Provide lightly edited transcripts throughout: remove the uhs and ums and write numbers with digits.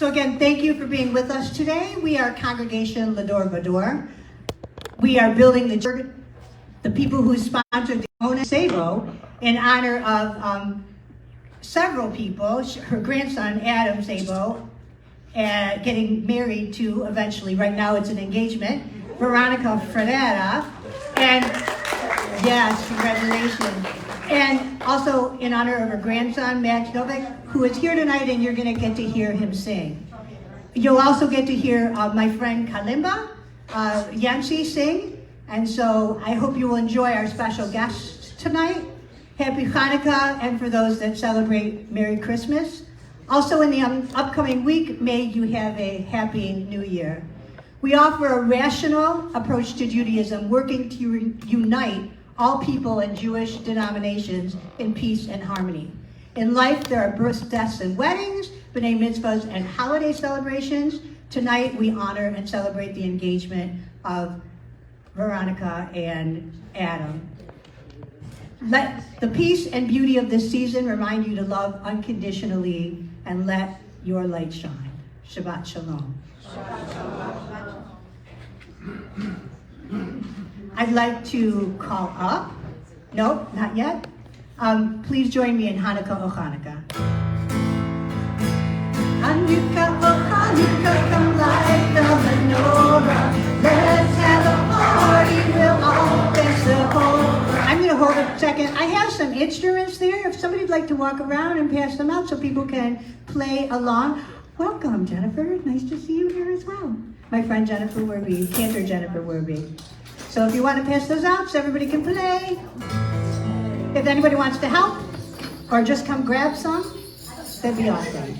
So again, thank you for being with us today. We are congregation L'Dor Va-Dor. We are building the people who sponsored the Ruth Sabo in honor of several people. Her grandson, Adam Sabo, getting married to eventually, right now it's an engagement, Veronica Fredera. And yes, congratulations. And also in honor of her grandson, Novik, who is here tonight, and you're going to get to hear him sing. You'll also get to hear my friend Kalimba Yancey sing. And so I hope you will enjoy our special guests tonight. Happy Chanukah, and for those that celebrate, Merry Christmas. Also in the upcoming week, may you have a Happy New Year. We offer a rational approach to Judaism, working to unite all people and Jewish denominations in peace and harmony. In life, there are births, deaths, and weddings, b'nai mitzvahs, and holiday celebrations. Tonight, we honor and celebrate the engagement of Veronica and Adam. Let the peace and beauty of this season remind you to love unconditionally and let your light shine. Shabbat Shalom. Shabbat Shalom. I'd like to call up, nope, not yet. Please join me in Hanukkah, O Hanukkah. Hanukkah, O Hanukkah, come light the menorah. Let's have a party, we'll all dance the whole. I'm going to hold it a second. I have some instruments there. If somebody'd like to walk around and pass them out so people can play along. Welcome, Jennifer. Nice to see you here as well. My friend Jennifer Werby, Cantor Jennifer Werby. So if you want to pass those out so everybody can play. If anybody wants to help or just come grab some, that'd be awesome.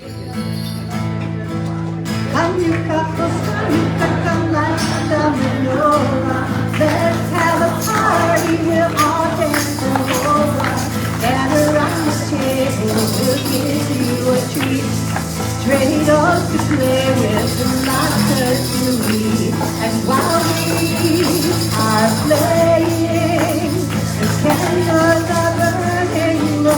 Hanukkah, Hanukkah, come light the menorah. Let's have a party, we'll all dance the hora. Gather around the table, we'll give you a treat. Dreidels to play with and laughter to eat. And while we are playing, the candles are burning low.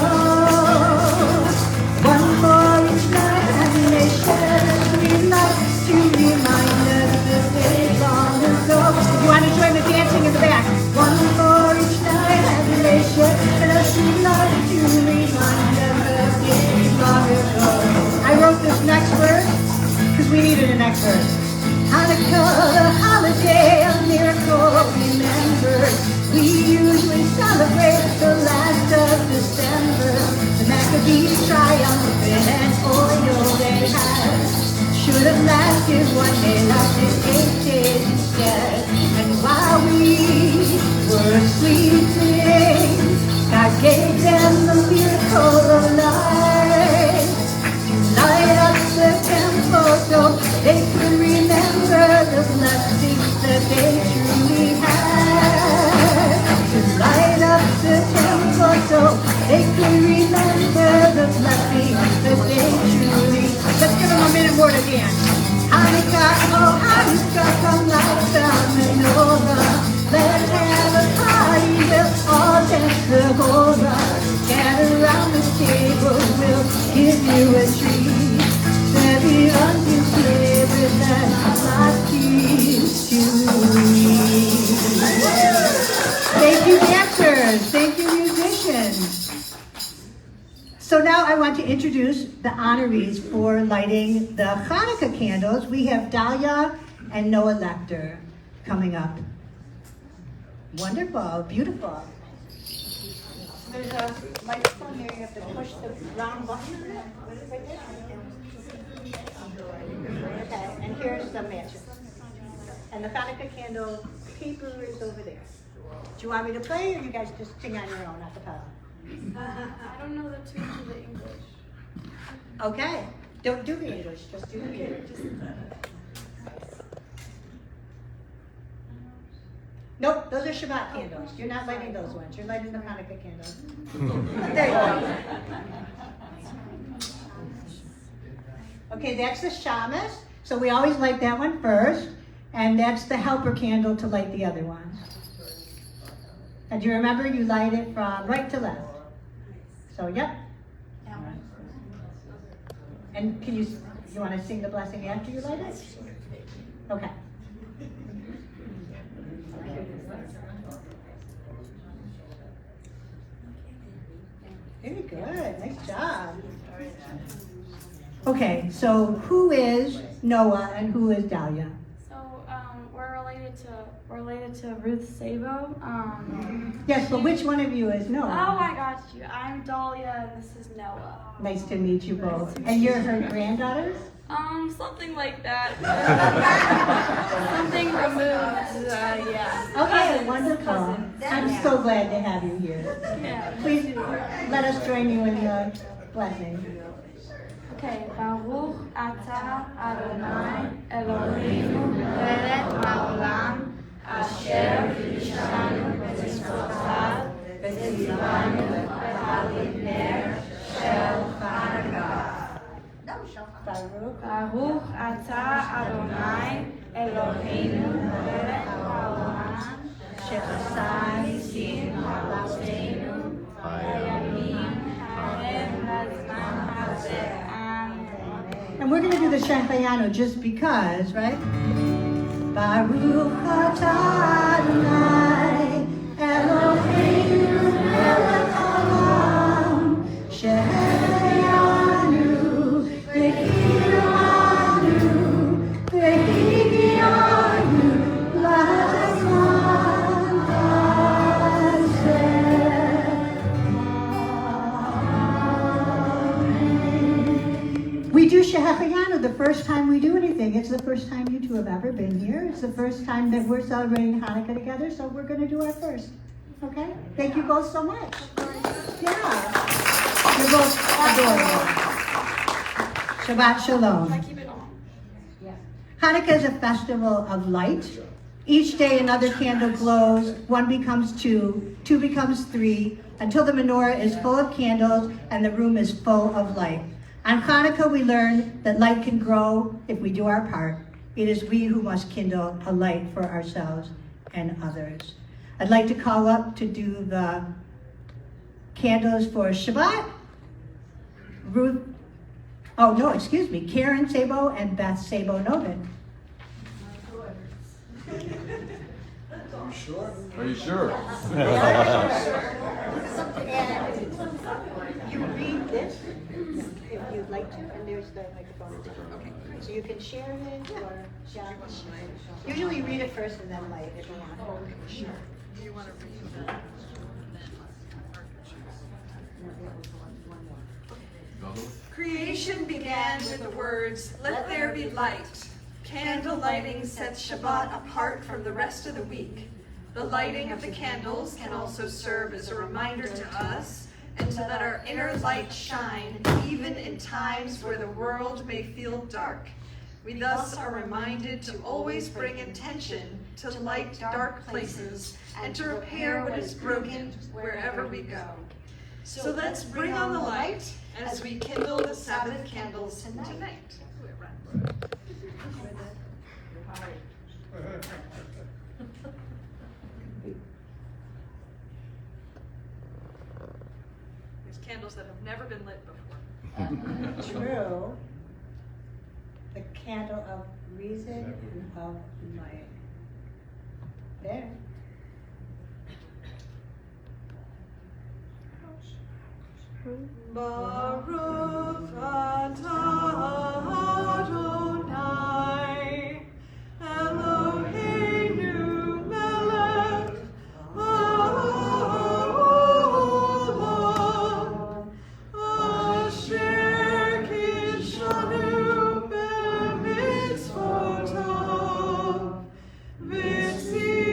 One for each night, and they shed a sweet light to remind us the days long ago. If you want to join the dancing in the back. One for each night, and they shed a sweet light to remind us the days long ago. I wrote this next verse because we needed a next verse. Hanukkah, the holiday of miracle remembered. We usually celebrate the last of December. The Maccabees triumphant and oil they had should have lasted one day, lasted 8 days instead. And while we were sleeping, God gave them the miracle of life. Light up the temple so they could remember the blessings that they truly had. To light up the temple so they could remember the blessings that they truly had. Let's give them a minute more to dance. Hanukkah, oh Hanukkah, come light the menorah. Let's have a party, we'll all dance the hora. Gather around the table, we'll give you a treat. Everyone can play with that hot piece to eat. Thank you, dancers. Thank you, musicians. So now I want to introduce the honorees for lighting the Hanukkah candles. We have Dahlia and Noah Lecter coming up. Wonderful, beautiful. There's a microphone here. You have to push the round button. Right there. Okay, and here's the matches. And the Hanukkah candle paper is over there. Do you want me to play, or you guys just sing on your own at the top? I don't know the tune to the English. Okay, don't do the English, just do the English. Nope, those are Shabbat candles. You're not lighting those ones. You're lighting the Hanukkah candles. There you go. Okay, that's the shamas. So we always light that one first. And that's the helper candle to light the other ones. And do you remember you light it from right to left? So, yep. And can you You want to sing the blessing after you light it? Okay. Very good. Nice job. Okay, so who is Noah and who is Dahlia? So we're related to Ruth Sabo. Yes, but which one of you is Oh, Noah? I got you. I'm Dahlia and this is Noah. Nice to meet you both. And you're her granddaughters? Something like that. Something removed. Yeah. Okay, wonderful. I'm so glad to have you here. Yeah. Please let us join you in the blessing. Okay. Baruch atah Adonai Eloheinu melech haolam asher kiddushanu b'mitzvotav v'tzivanu b'halit ner shel CHANUKAH. Baruch atah Adonai Eloheinu melech haolam shechasai nisim lavotenu hayamim ha'em lazman hazeh. And we're going to do the Shehecheyanu just because, right? Baruch atah Adonai Eloheinu melech haolam Shehecheyanu v'hiyanu v'hiyanu lazman hazeh. We do Shehecheyanu the first time we do anything. It's the first time you two have ever been here. It's the first time that we're celebrating Hanukkah together, so we're going to do our first. Okay? Thank you both so much. Yeah. You're both adorable. Shabbat Shalom. I keep it on. Hanukkah is a festival of light. Each day another candle glows. One becomes two becomes three, until the menorah is full of candles and the room is full of light. On Hanukkah, we learn that light can grow if we do our part. It is we who must kindle a light for ourselves and others. I'd like to call up to do the candles for Shabbat. Karen Sabo and Beth Sabo Novik. Are you sure? You read this if you'd like to, and there's the microphone. Okay. So you can share it or share. Usually read it first and then light if you want. Sure. Do you want to read that? Creation began with the words, "Let there be light." Candle lighting sets Shabbat apart from the rest of the week. The lighting of the candles can also serve as a reminder to us and to let our inner light shine even in times where the world may feel dark. We thus are reminded to always bring intention to light dark places and to repair what is broken wherever we go. So let's bring on the light as we kindle the Sabbath candles tonight. There's candles that have never been lit before. True. The candle of reason and of light. There. Baruch atah Adonai Eloheinu melech haolam asher kiddushanu b'mitzvotav v'tzivanu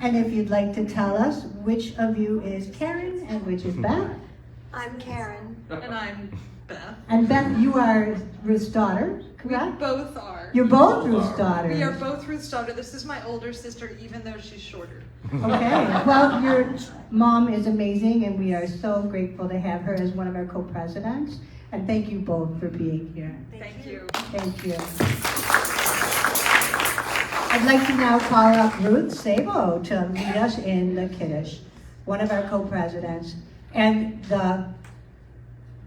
And if you'd like to tell us which of you is Karen and which is Beth, I'm Karen. And I'm Beth. And Beth, you are Ruth's daughter, We correct? both are. You're both Ruth's daughters. We are both Ruth's daughter. This is my older sister, even though she's shorter. Okay, well, your mom is amazing, and we are so grateful to have her as one of our co-presidents. And thank you both for being here. Thank you. Thank you. I'd like to now call up Ruth Sabo to lead us in the Kiddush, one of our co-presidents, and the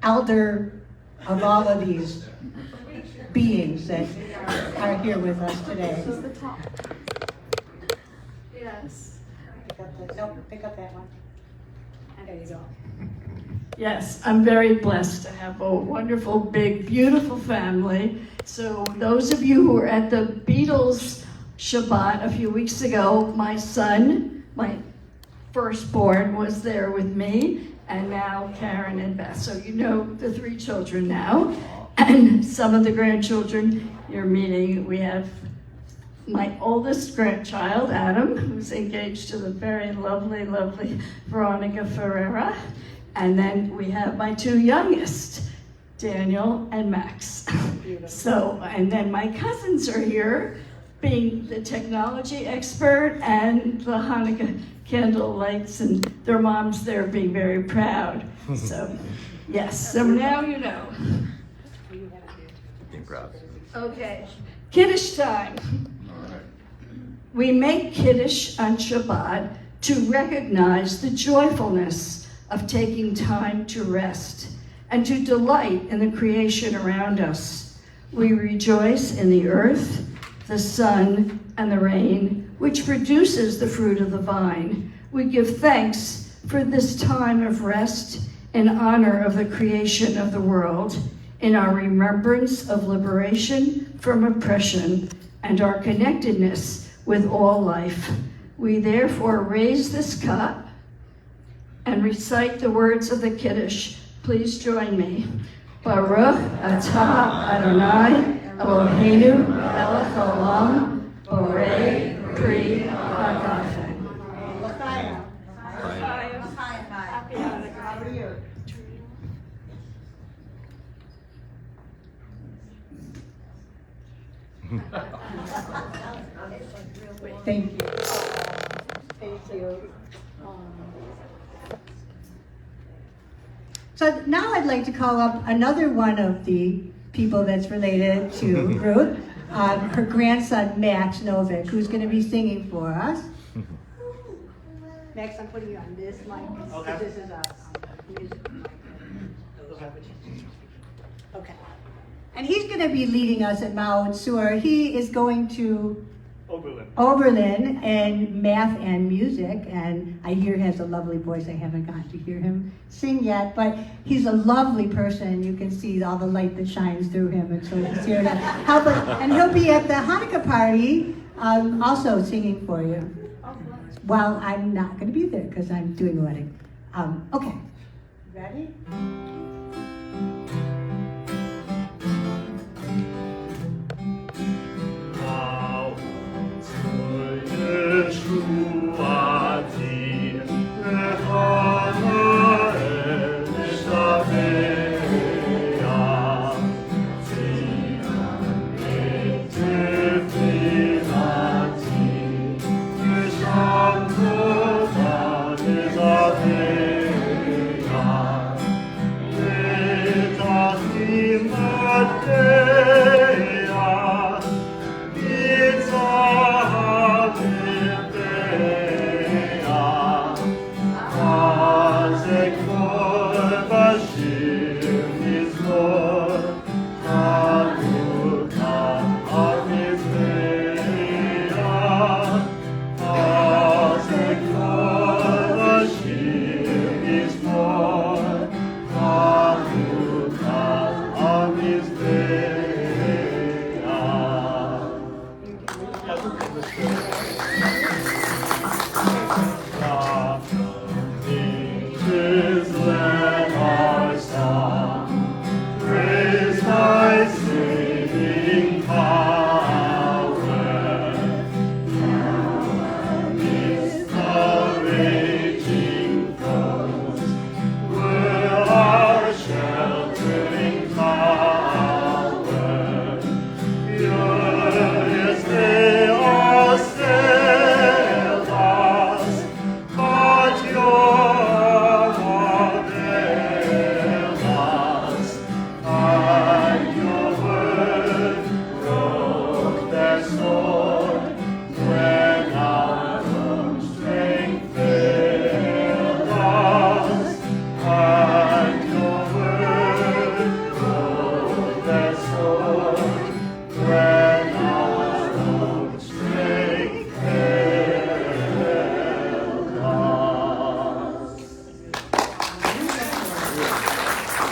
elder of all of these beings that are here with us today. This is the top. Yes. Pick up that one. There you go. Yes, I'm very blessed to have a wonderful, big, beautiful family. So those of you who were at the Beatles Shabbat a few weeks ago, my son, my firstborn, was there with me, and now Karen and Beth. So you know the three children now, and some of the grandchildren you're meeting. We have my oldest grandchild, Adam, who's engaged to the very lovely, lovely Veronica Ferreira. And then we have my two youngest, Daniel and Max. So, and then my cousins are here, being the technology expert and the Hanukkah candle lights, and their mom's there being very proud. So, yes, so now you know. Being proud. Okay, Kiddush time. We make Kiddush on Shabbat to recognize the joyfulness of taking time to rest and to delight in the creation around us. We rejoice in the earth, the sun, and the rain, which produces the fruit of the vine. We give thanks for this time of rest in honor of the creation of the world, in our remembrance of liberation from oppression and our connectedness with all life. We therefore raise this cup and recite the words of the Kiddush. Please join me. Baruch atah Adonai Eloheinu melech haolam borei pri hagafen. How are you? Thank you. Thank you. So now I'd like to call up another one of the people that's related to Ruth, her grandson Max Novik, who's going to be singing for us. Max, I'm putting you on this mic. Okay. This is a music mic. Okay. And he's going to be leading us at Mount Sur. He is going to Oberlin in math and music, and I hear he has a lovely voice. I haven't gotten to hear him sing yet, but he's a lovely person. You can see all the light that shines through him, and so he's here to help us. And he'll be at the Hanukkah party also singing for you. Well, I'm not going to be there because I'm doing a wedding. Okay, ready?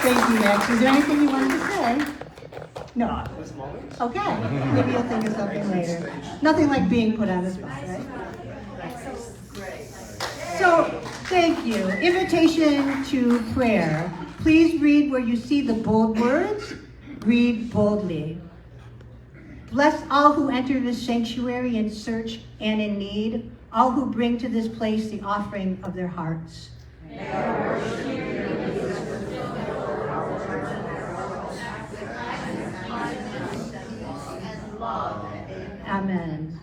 Thank you, Max. Is there anything you wanted to say? No. Okay. Maybe you'll think of something later. Nothing like being put on the spot, right? So, thank you. Invitation to prayer. Please read where you see the bold words. Read boldly. Bless all who enter this sanctuary in search and in need, all who bring to this place the offering of their hearts. May our worship Amen.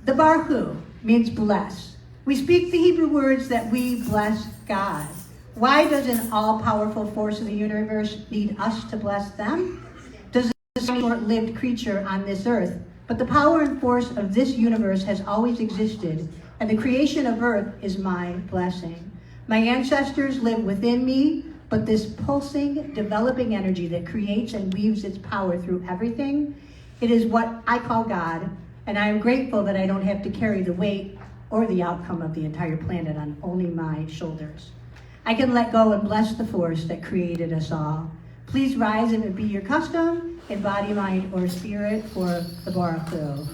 The Baruch means bless. We speak the Hebrew words that we bless God. Why does an all-powerful force of the universe need us to bless them? Does this short-lived creature on this earth? But the power and force of this universe has always existed, and the creation of earth is my blessing. My ancestors live within me, but this pulsing, developing energy that creates and weaves its power through everything, it is what I call God, and I am grateful that I don't have to carry the weight or the outcome of the entire planet on only my shoulders. I can let go and bless the force that created us all. Please rise if it be your custom, in body, mind, or spirit, for the Baruch Hu.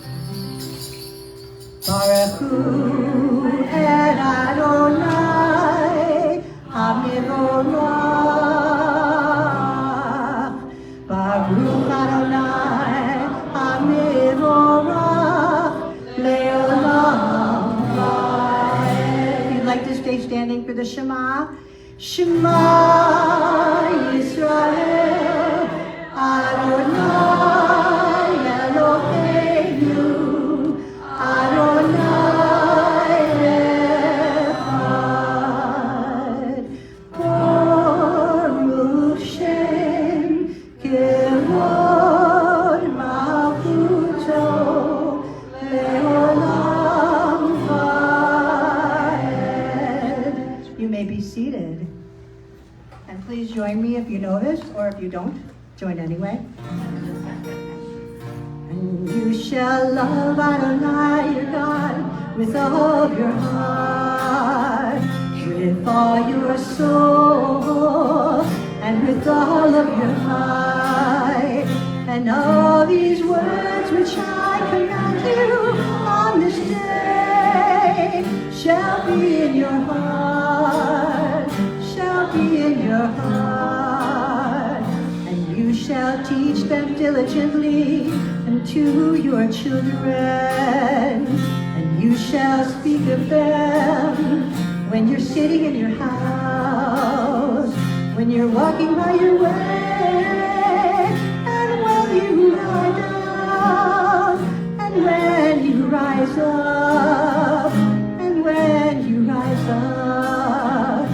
Baruch Hu et Adonai Hamivorach. Baruch Adonai Hamivorach Leolam Vaed. If you'd like to stay standing for the Shema. Shema Yisrael Adonai Eloheinu Adonai Echad. Baruch Shem Kevod Malchuto Leolam Vaed. You may be seated. And please join me if you know this, or if you don't, join anyway. And you shall love Adonai your God with all your heart, with all your soul, and with all of your might. And all these words which I command you on this day shall be in your heart, shall be in your heart. And you shall teach them diligently unto your children. And you shall speak of them when you're sitting in your house, when you're walking by your way, and when you lie down, and when you rise up, and when you rise up.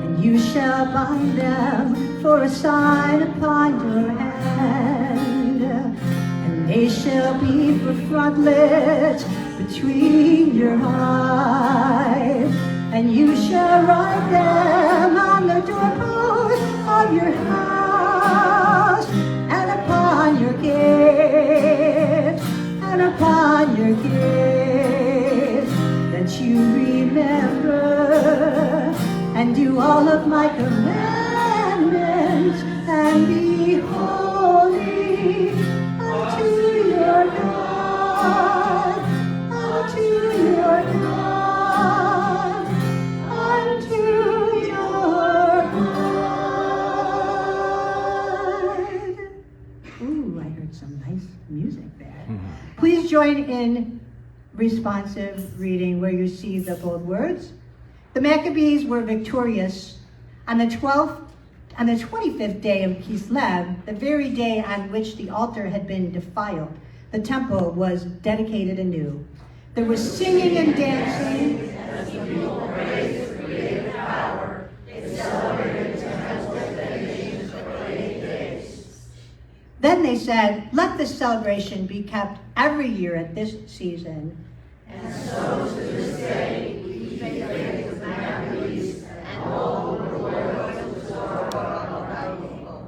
And you shall bind them for a sign upon your hand, and they shall be for frontlets between your eyes. And you shall write them on the doorpost of your house, and upon your gates, and upon your gates, that you remember and do all of my commandments, and be holy unto your God, unto your God, unto your God. Ooh, I heard some nice music there. Please join in responsive reading where you see the bold words. The Maccabees were victorious on the 25th day of Kislev, the very day on which the altar had been defiled. The temple was dedicated anew. There was singing and dancing. As the people praised the creative power, they celebrated the temple's dedication for 8 days. Then they said, let this celebration be kept every year at this season. And so to this day, we keep faith with the Maccabees and all who were loyal to the Torah of thy people.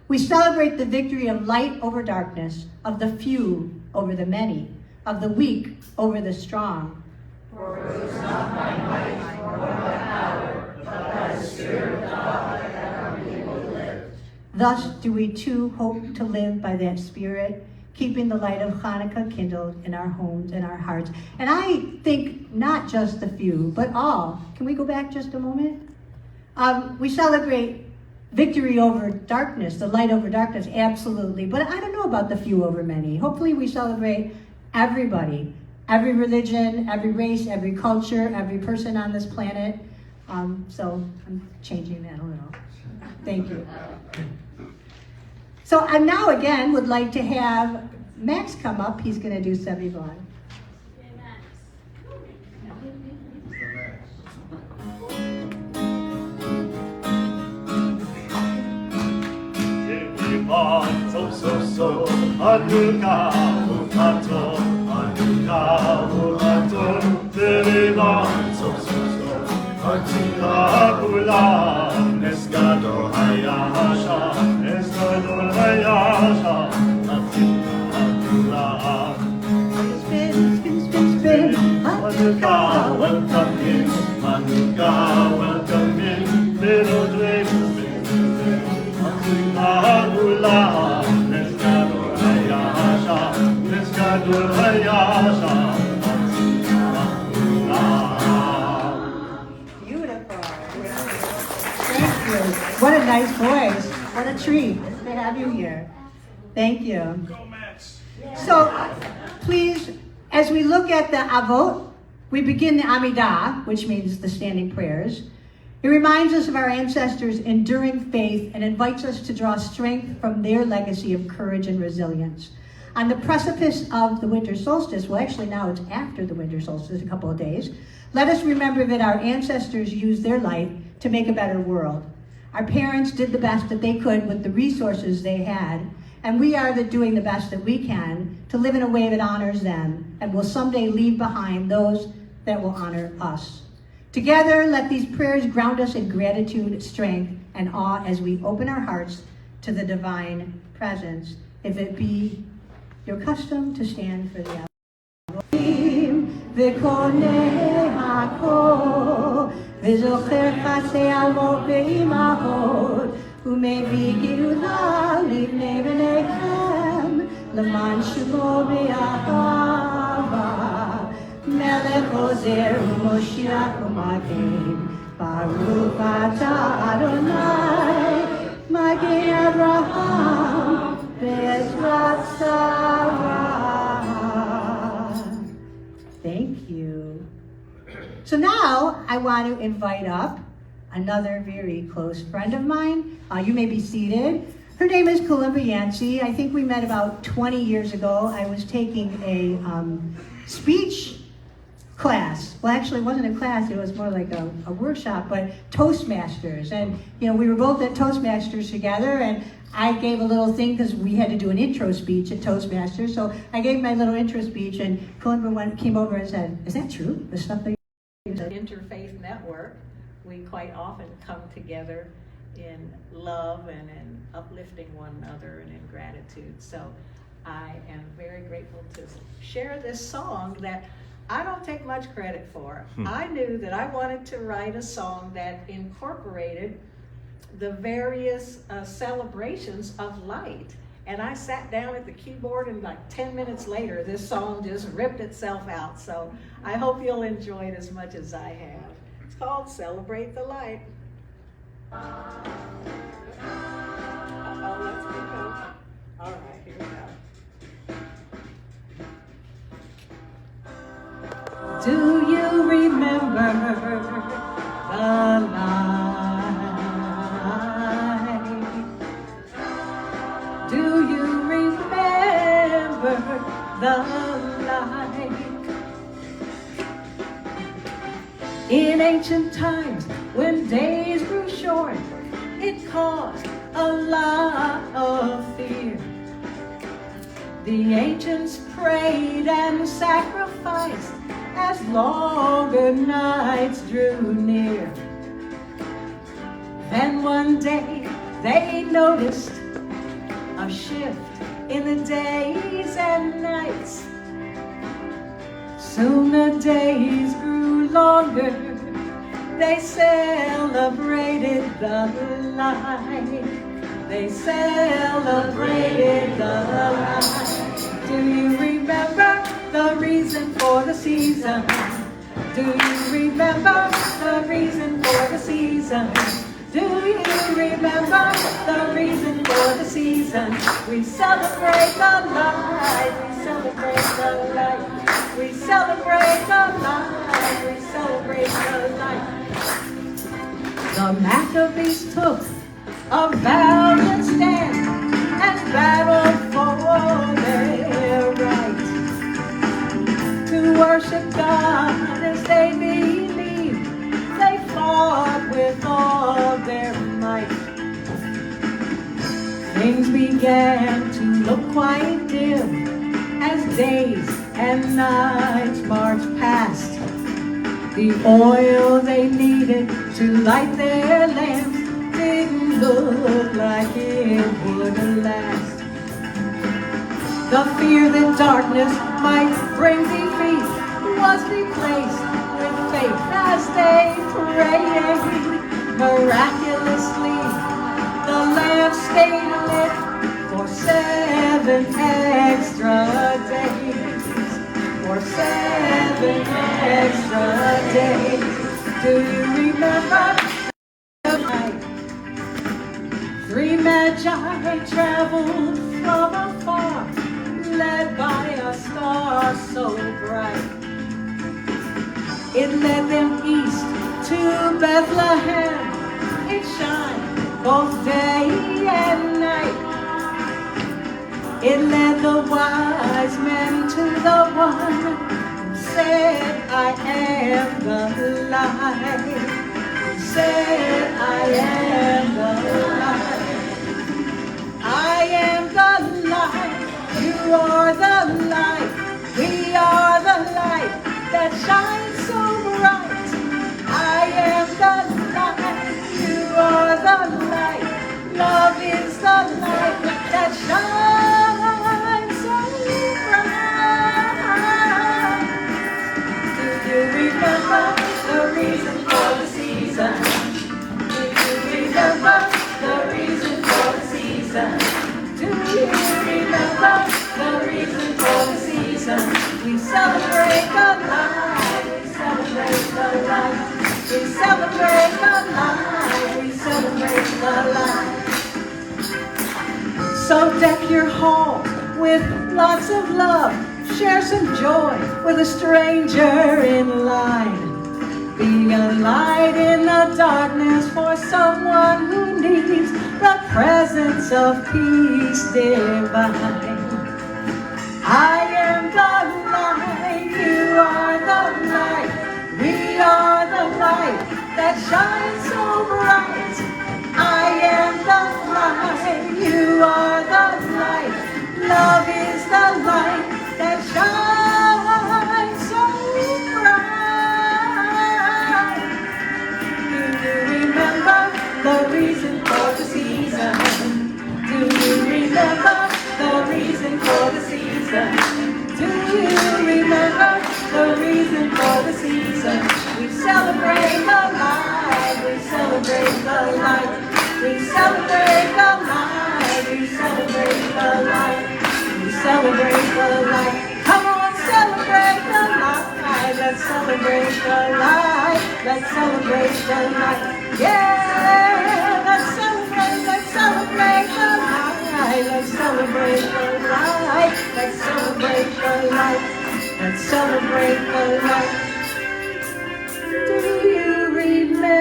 We celebrate the victory of light over darkness, of the few over the many, of the weak over the strong. For it was not by might nor by power, but by the Spirit of God that our people live. Thus do we too hope to live by that spirit, keeping the light of Chanukah kindled in our homes and our hearts. And I think not just the few, but all. Can we go back just a moment? We celebrate victory over darkness, the light over darkness, absolutely. But I don't know about the few over many. Hopefully we celebrate everybody, every religion, every race, every culture, every person on this planet. So I'm changing that a little. Thank you. So I now again would like to have Max come up. He's going to do Sevivon. So, CHANUKAH Va-Dor, CHANUKAH Va-Dor, Delray so, CHANUKAH kulam, L'Dor Va-Dor, L'Dor Va-Dor, Spin. CHANUKAH, welcome in, CHANUKAH, welcome in, little dreams, CHANUKAH kulam, L'Dor Va-Dor, Beautiful. Thank you. What a nice voice. What a treat to have you here. Thank you. So, please, as we look at the Avot, we begin the Amidah, which means the standing prayers. It reminds us of our ancestors' enduring faith and invites us to draw strength from their legacy of courage and resilience. On the precipice of the winter solstice, well actually now it's after the winter solstice, a couple of days, let us remember that our ancestors used their life to make a better world. Our parents did the best that they could with the resources they had, and we are doing the best that we can to live in a way that honors them and will someday leave behind those that will honor us. Together, let these prayers ground us in gratitude, strength, and awe as we open our hearts to the divine presence. If it be your custom to stand for the וזוכר חסי אלמות ואימהות ומביא גאולה לבני בניכם למען שמו באהבה מלך עוזר ומושיע ומגן ברוך אתה אדוני מגן אברהם בעזרת שרה. Thank you. So now I want to invite up another very close friend of mine. You may be seated. Her name is Kalimba Yancey. I think we met about 20 years ago. I was taking a speech class. Well, actually, it wasn't a class. It was more like a workshop, but Toastmasters. And, you know, we were both at Toastmasters together, and I gave a little thing because we had to do an intro speech at Toastmasters. So I gave my little intro speech, and Kalimba came over and said, "Is that true? The stuff that Interfaith network, we quite often come together in love and in uplifting one another and in gratitude." So I am very grateful to share this song that I don't take much credit for. I knew that I wanted to write a song that incorporated the various celebrations of light. And I sat down at the keyboard and like 10 minutes later, this song just ripped itself out. So I hope you'll enjoy it as much as I have. It's called Celebrate the Light. Let's go. All right, here we go. Do you remember the light? Do you remember the light? In ancient times, when days grew short, it caused a lot of fear. The ancients prayed and sacrificed as longer nights drew near. Then one day they noticed a shift in the days and nights. Soon the days grew longer. They celebrated the light. They celebrated the light. Do you remember the reason for the season? Do you remember the reason for the season? Do you remember the reason for the season? We celebrate the light. We celebrate the light. We celebrate the light. We celebrate the light. The Maccabees took a valiant stand and battled for their right to worship God as they believed. They fought with all their might. Things began to look quite dim as days and nights marched past. The oil they needed to light their lamps didn't look like it would last. The fear that darkness might bring defeat was replaced with faith as they prayed. Miraculously, the lamp stayed lit for 7 extra days. For 7 extra days. Do you remember the night? 3 magi traveled from afar, led by a star so bright. It led them east to Bethlehem. It shined both day and night. It led the wise men to the one who said, I am the light. Who said, I am the light. I am the light. You are the light. We are the light that shines so bright. I am the light. You are the light. Love is the light that shines so bright. Do you remember the reason for the season? Do you remember the reason for the season? Do you remember the reason for the season? We celebrate the light. We celebrate the light. We celebrate the light. We celebrate the light. So deck your hall with lots of love. Share some joy with a stranger in line. Be a light in the darkness for someone who needs the presence of peace divine. I am the light. You are the light. We are the light that shines so bright. I am the light, you are the light. Love is the light that shines so bright. Do you remember the reason for the season? Do you remember the reason for the season? Do you remember the reason for the season? We celebrate the light, we celebrate the light. We celebrate the light, we celebrate the light. We celebrate the light. Come on, celebrate the light. Let's celebrate the light. Let's celebrate the light. Yeah, let's celebrate the light. Let's celebrate the light. Let's celebrate the light. Let's celebrate the light. Do you remember?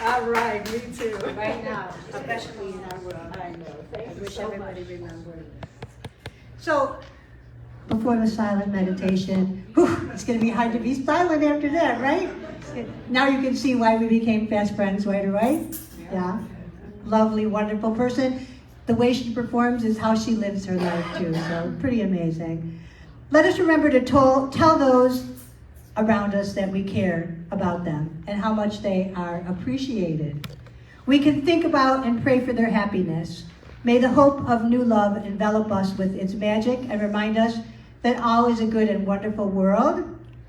All right, me too. Right now, especially in our world. I know. Thank I you wish so everybody much. remembered. So, Before the silent meditation, it's going to be hard to be silent after that, right? Now you can see why we became fast friends, right? Yeah. Lovely, wonderful person. The way she performs is how she lives her life too, so pretty amazing. Let us remember to tell those around us that we care about them and how much they are appreciated. We can think about and pray for their happiness. May the hope of new love envelop us with its magic and remind us that all is a good and wonderful world,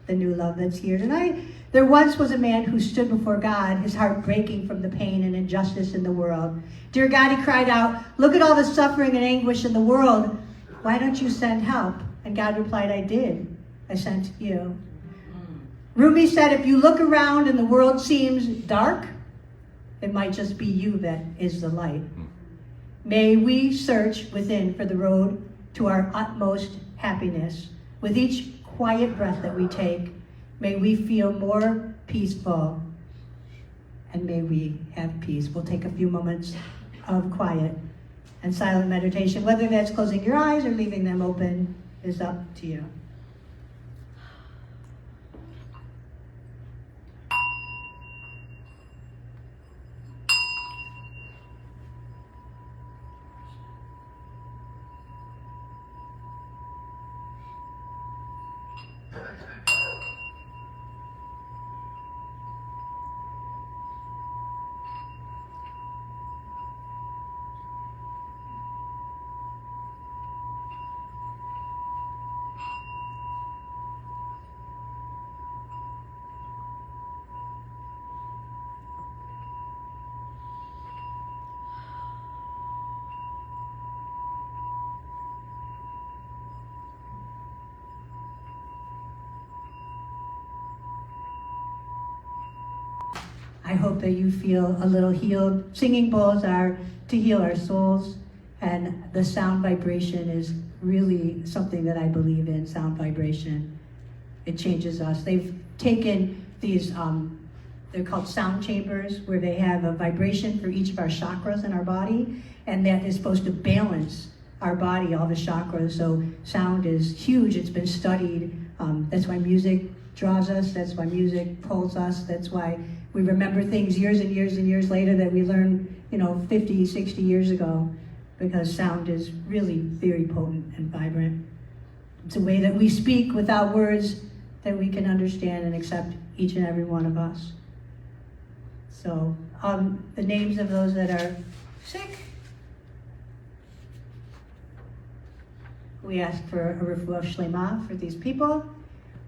the new love that's here tonight. There once was a man who stood before God, his heart breaking from the pain and injustice in the world. Dear God, he cried out, look at all the suffering and anguish in the world. Why don't you send help? And God replied, I did. I sent you. Rumi said, if you look around and the world seems dark, it might just be you that is the light. May we search within for the road to our utmost happiness. With each quiet breath that we take, may we feel more peaceful, and may we have peace. We'll take a few moments of quiet and silent meditation. Whether that's closing your eyes or leaving them open is up to you. I hope that you feel a little healed. Singing bowls are to heal our souls, and the sound vibration is really something that I believe in, sound vibration. It changes us. They've taken these, they're called sound chambers, where they have a vibration for each of our chakras in our body, and that is supposed to balance our body, all the chakras. So sound is huge. It's been studied. That's why music draws us. That's why music pulls us. That's why we remember things years and years and years later that we learned, 50, 60 years ago, because sound is really very potent and vibrant. It's a way that we speak without words that we can understand and accept, each and every one of us. So, the names of those that are sick, we ask for a refuah shlema for these people.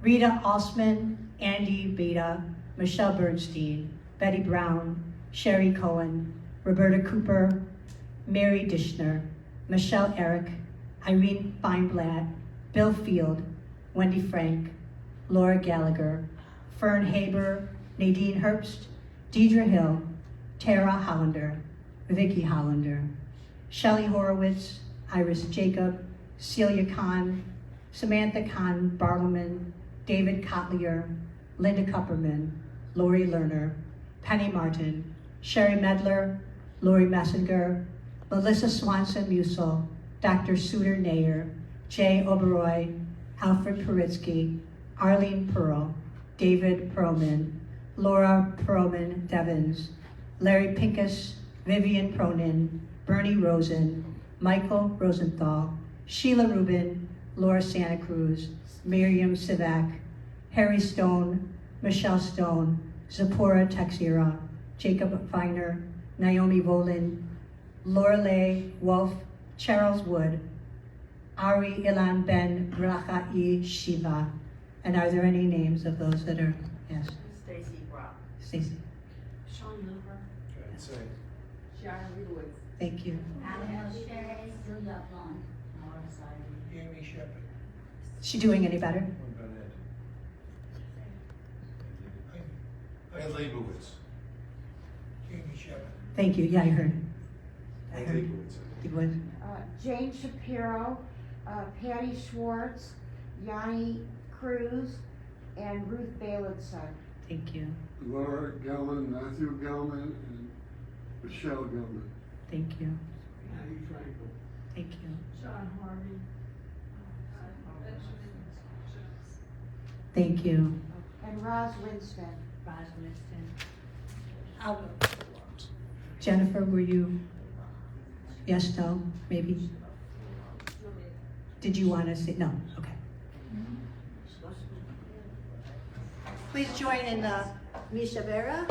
Rita Alsman, Andy Beta, Michelle Bernstein, Betty Brown, Sherry Cohen, Roberta Cooper, Mary Dishner, Michelle Eric, Irene Feinblatt, Bill Field, Wendy Frank, Laura Gallagher, Fern Haber, Nadine Herbst, Deidre Hill, Tara Hollander, Vicki Hollander, Shelley Horowitz, Iris Jacob, Celia Kahn, Samantha Kahn Barloman, David Kotlier, Linda Kupperman, Lori Lerner, Penny Martin, Sherry Medler, Lori Messinger, Melissa Swanson Musel, Dr. Suter Nayer, Jay Oberoi, Alfred Paritsky, Arlene Pearl, David Perlman, Laura Perlman Devins, Larry Pincus, Vivian Pronin, Bernie Rosen, Michael Rosenthal, Sheila Rubin, Laura Santa Cruz, Miriam Sivak, Harry Stone, Michelle Stone, Zipporah Texira, Jacob Feiner, Naomi Volin, Lorelei Wolf, Charles Wood, Ari Ilan Ben Bracha'i Shiva. And are there any names of those that are, yes? Stacy Brock. Stacy. Sean Milner. Sharon Woods. Thank you. Amy Shepard. Is she doing any better? Ed Leibowitz. Amy Shepard. Thank you. Yeah, I heard. Ed Leibowitz. It was. Jane Shapiro, Patty Schwartz, Yanni Cruz, and Ruth Balinson. Thank you. Laura Gellman, Matthew Gellman, and Michelle Gellman. Thank you. Patty Frankel. Thank you. John Harvey. Thank you. And Roz Winston. Roz Winston. Jennifer, were you? Yes, no, maybe? Did you want to say? No, okay. Please join in the Misha Vera.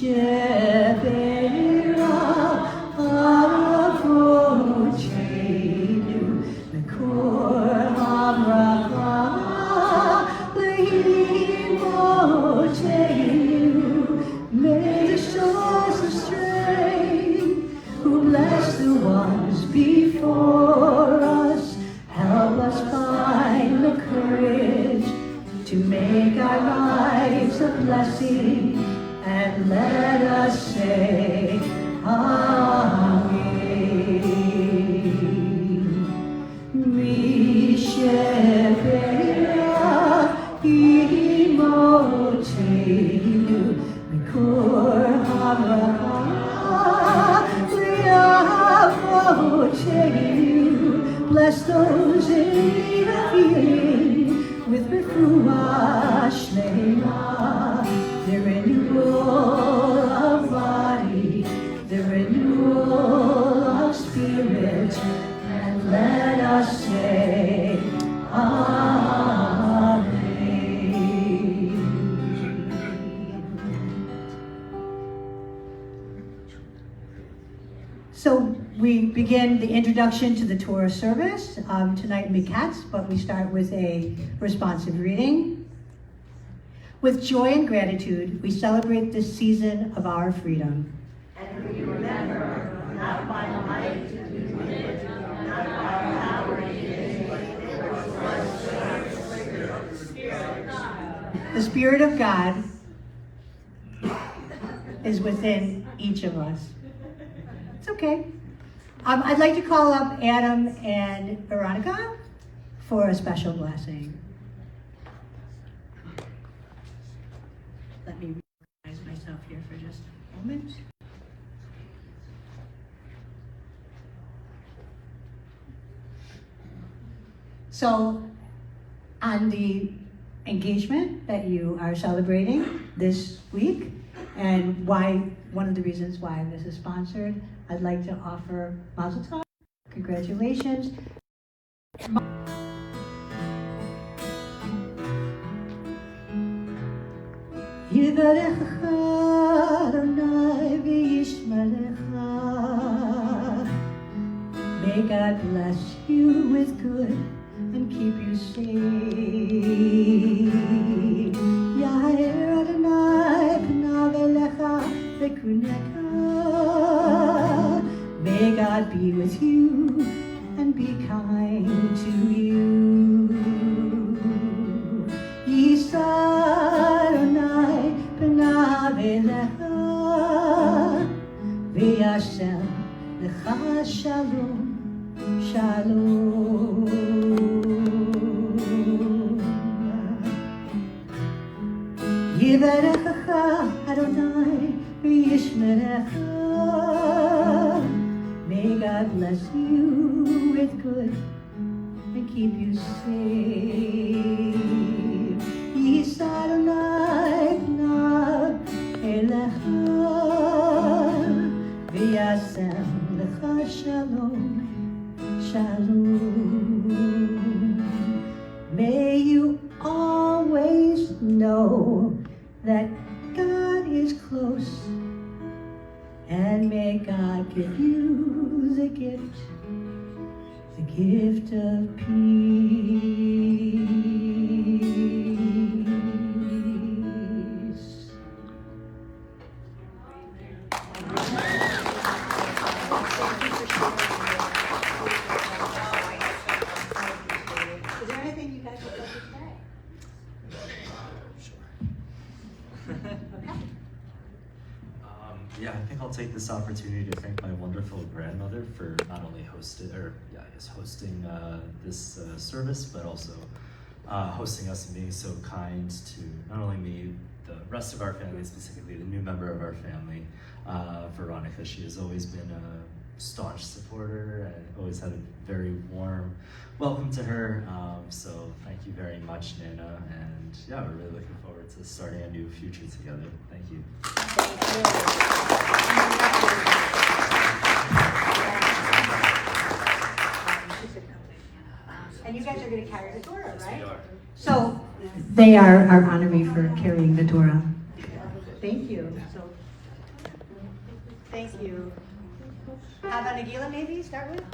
Shebera Avoteinu Mekor Habracha Leimoteinu. May the shores of strength who bless the ones before us help us find the courage to make our lives a blessing, and let us say Amen. Mishebera Imoteinu Mikor Habracha Leavoteinu. Bless those in need of healing with refuah shlema, the renewal of body, the renewal of spirit, and let us say Amen. So we begin the introduction to the Torah service. Tonight we cats, but we start with a responsive reading. With joy and gratitude, we celebrate this season of our freedom. And we remember, not by might to do it, not by power to it, The Spirit of God is within each of us. It's okay. I'd like to call up Adam and Veronica for a special blessing. Let me organize myself here for just a moment. So, on the engagement that you are celebrating this week, and one of the reasons why this is sponsored, I'd like to offer Mazel Tov. Congratulations. Yivarecha Adonai v'yishmerecha. May God bless you with good and keep you safe. Yair Adonai panav elecha v'kuneka. May God be with you and be kind to you. Yisa Adonai panav elecha v'yashem lecha shalom, shalom. Yivarecha Adonai v'yishmerecha. May God bless you with good and keep you safe. Yisa Adonai panav elecha v'yasem lecha shalom, shalom. May you always know that God is close, and may God give you the gift of peace. Is there anything you guys would like to say? Yeah, I think I'll take this opportunity to thank my wonderful grandmother for not only hosting this service, but also hosting us and being so kind to not only me, the rest of our family, specifically the new member of our family, Veronica. She has always been a staunch supporter and always had a very warm welcome to her. So thank you very much, Nana. And yeah, we're really looking forward to starting a new future together. Thank you. And you guys are going to carry the Torah, Yes, right? we are. So they are honoring me for carrying the Torah. Thank you. So Thank you. Hava Nagila, maybe start with?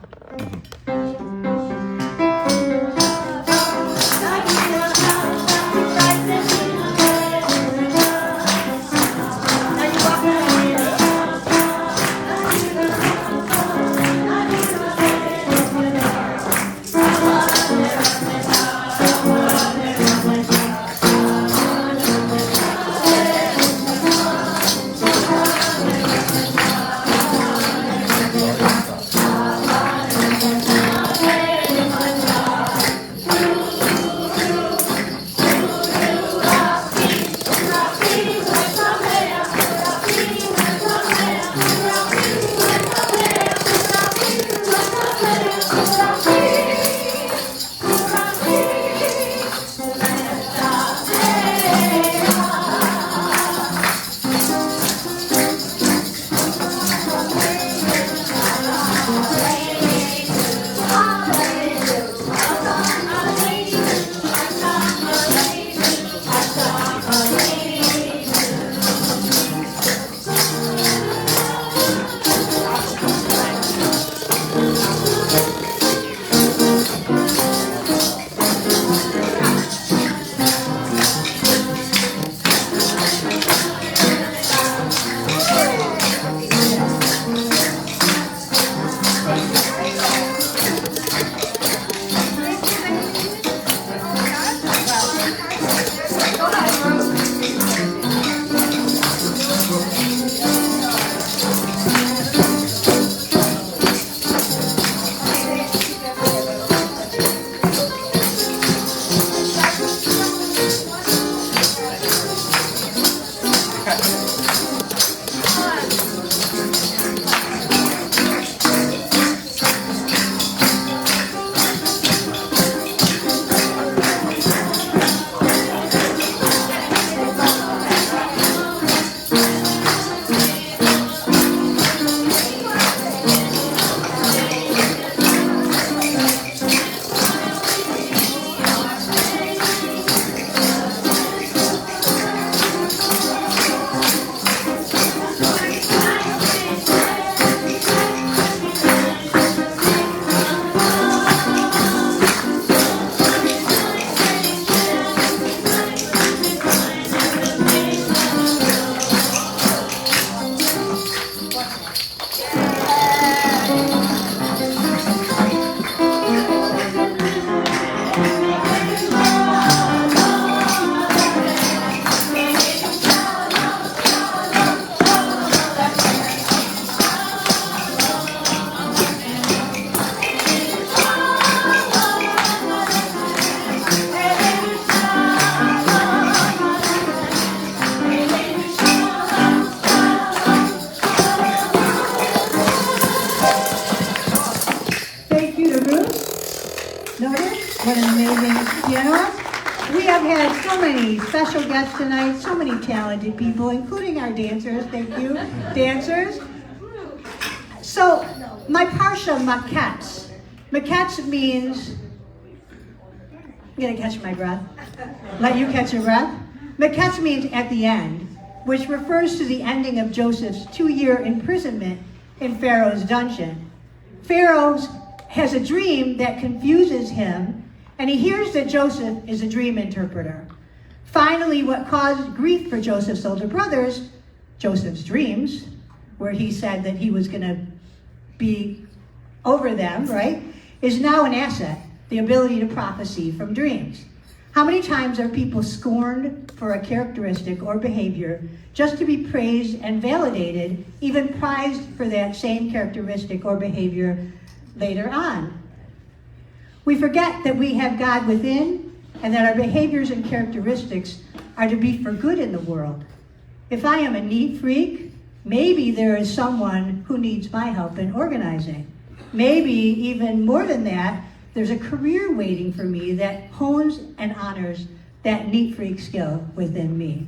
What an amazing pianist. We have had so many special guests tonight, so many talented people, including our dancers. Thank you, dancers. So, my parsha, maketz. Maketz means, I'm gonna catch my breath. Let you catch your breath. Maketz means at the end, which refers to the ending of Joseph's 2-year imprisonment in Pharaoh's dungeon. Pharaoh has a dream that confuses him, and he hears that Joseph is a dream interpreter. Finally, what caused grief for Joseph's older brothers, Joseph's dreams, where he said that he was going to be over them, right, is now an asset, the ability to prophesy from dreams. How many times are people scorned for a characteristic or behavior just to be praised and validated, even prized for that same characteristic or behavior later on? We forget that we have God within and that our behaviors and characteristics are to be for good in the world. If I am a neat freak, maybe there is someone who needs my help in organizing. Maybe even more than that, there's a career waiting for me that hones and honors that neat freak skill within me.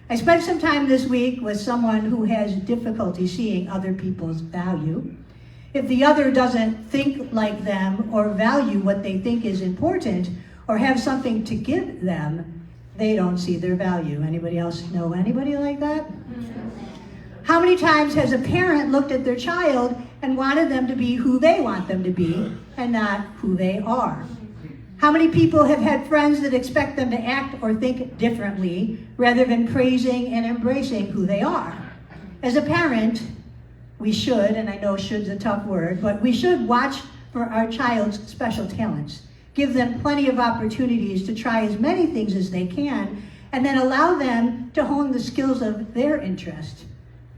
I spent some time this week with someone who has difficulty seeing other people's value. If the other doesn't think like them or value what they think is important or have something to give them, they don't see their value. Anybody else know anybody like that? How many times has a parent looked at their child and wanted them to be who they want them to be and not who they are? How many people have had friends that expect them to act or think differently rather than praising and embracing who they are? As a parent, we should, and I know should's a tough word, but we should watch for our child's special talents. Give them plenty of opportunities to try as many things as they can, and then allow them to hone the skills of their interest.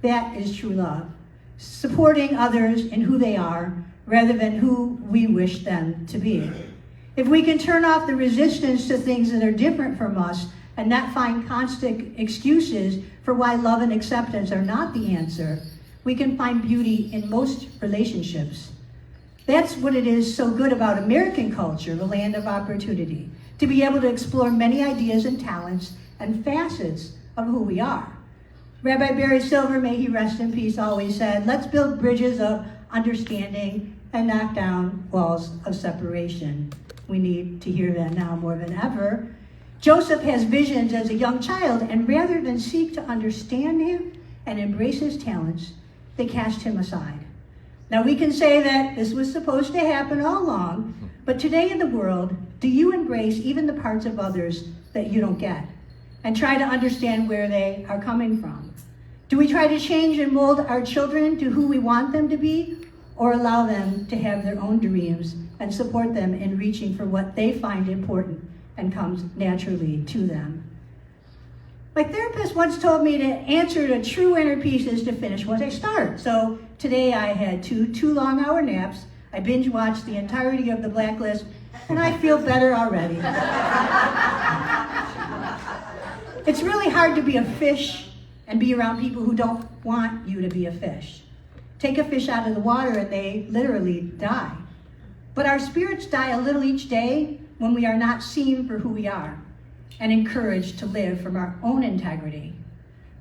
That is true love. Supporting others in who they are rather than who we wish them to be. If we can turn off the resistance to things that are different from us and not find constant excuses for why love and acceptance are not the answer, we can find beauty in most relationships. That's what it is so good about American culture, the land of opportunity, to be able to explore many ideas and talents and facets of who we are. Rabbi Barry Silver, may he rest in peace, always said, let's build bridges of understanding and knock down walls of separation. We need to hear that now more than ever. Joseph has visions as a young child, and rather than seek to understand him and embrace his talents, they cast him aside. Now we can say that this was supposed to happen all along, but today in the world, do you embrace even the parts of others that you don't get and try to understand where they are coming from? Do we try to change and mold our children to who we want them to be, or allow them to have their own dreams and support them in reaching for what they find important and comes naturally to them? My therapist once told me to answer to true inner peace is to finish what I start. So today I had two 2-long-hour naps. I binge watched the entirety of The Blacklist, and I feel better already. It's really hard to be a fish and be around people who don't want you to be a fish. Take a fish out of the water and they literally die. But our spirits die a little each day when we are not seen for who we are and encouraged to live from our own integrity.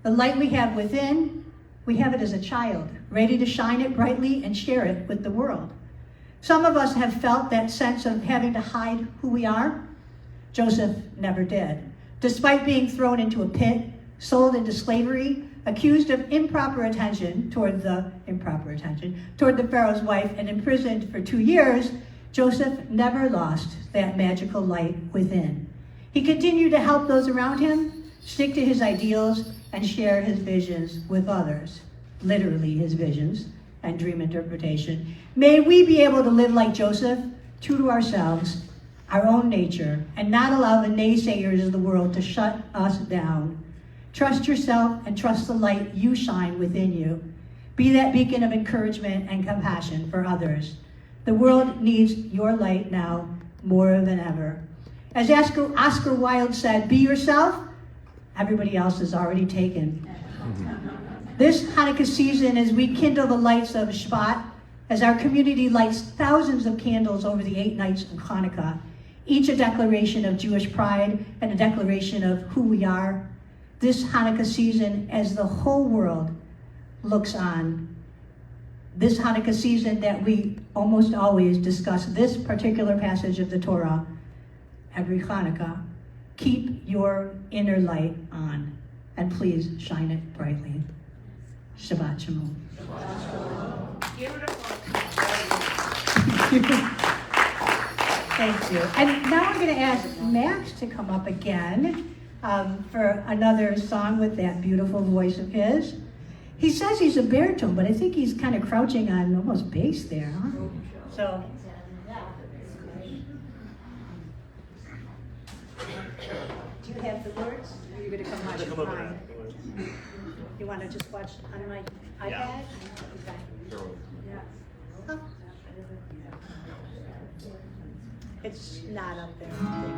The light we have within, we have it as a child, ready to shine it brightly and share it with the world. Some of us have felt that sense of having to hide who we are. Joseph never did. Despite being thrown into a pit, sold into slavery, accused of improper attention toward the Pharaoh's wife, and imprisoned for 2 years, Joseph never lost that magical light within. He continued to help those around him, stick to his ideals, and share his visions with others. Literally his visions and dream interpretation. May we be able to live like Joseph, true to ourselves, our own nature, and not allow the naysayers of the world to shut us down. Trust yourself and trust the light you shine within you. Be that beacon of encouragement and compassion for others. The world needs your light now more than ever. As Oscar Wilde said, be yourself, everybody else is already taken. This Hanukkah season, as we kindle the lights of Shabbat, as our community lights thousands of candles over the 8 nights of Hanukkah, each a declaration of Jewish pride and a declaration of who we are, this Hanukkah season, as the whole world looks on, this Hanukkah season that we almost always discuss this particular passage of the Torah every Hanukkah, keep your inner light on, and please shine it brightly. Shabbat Shalom. Thank you. And now I'm going to ask Max to come up again for another song with that beautiful voice of his. He says he's a baritone, but I think he's kind of crouching on almost bass there, huh? So. Do you have the words? Or are you going to come watch it mine? You want to just watch on my iPad? Yeah. Okay. Yeah. It's not up there, I think.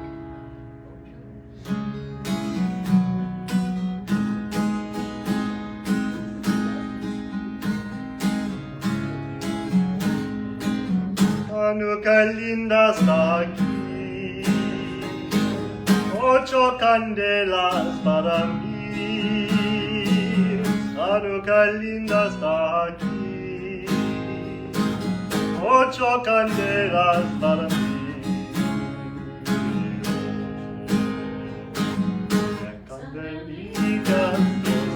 Chanukah linda está aquí, 8 candelas para mí. Chanukah linda está aquí, 8 candelas para mí. Candelitas, dos